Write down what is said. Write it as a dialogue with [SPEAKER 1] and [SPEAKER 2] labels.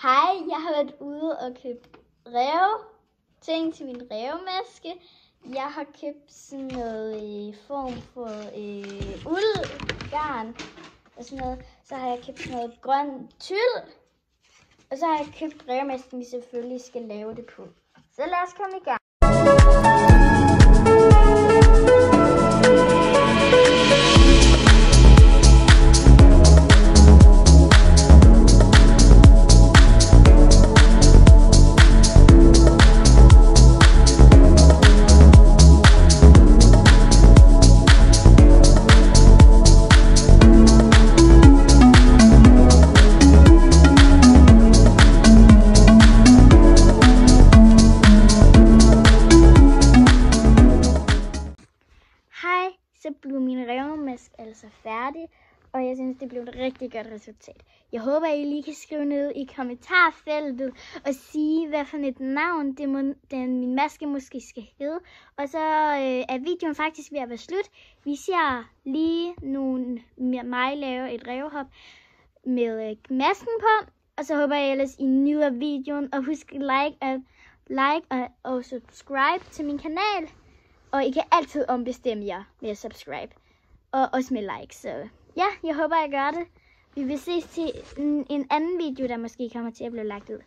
[SPEAKER 1] Hej, jeg har været ude og købt ting til min rævemaske. Jeg har købt sådan noget form for uldgarn og sådan noget. Så har jeg købt sådan noget grøn tyld. Og så har jeg købt rævemasken, vi selvfølgelig skal lave det på. Så lad os komme i gang. Så blev min rævemaske altså færdig, og jeg synes, det blev et rigtig godt resultat. Jeg håber, I lige kan skrive ned i kommentarfeltet og sige, hvad for et navn min maske måske skal hedde. Og så er videoen faktisk ved at være slut. Vi ser lige mig lave et rævehop med masken på. Og så håber jeg ellers, I nyder videoen. Og husk like og subscribe til min kanal. Og I kan altid ombestemme jer med at subscribe. Og også med like. Så ja, jeg håber, jeg gør det. Vi vil ses til en anden video, der måske kommer til at blive lagt ud.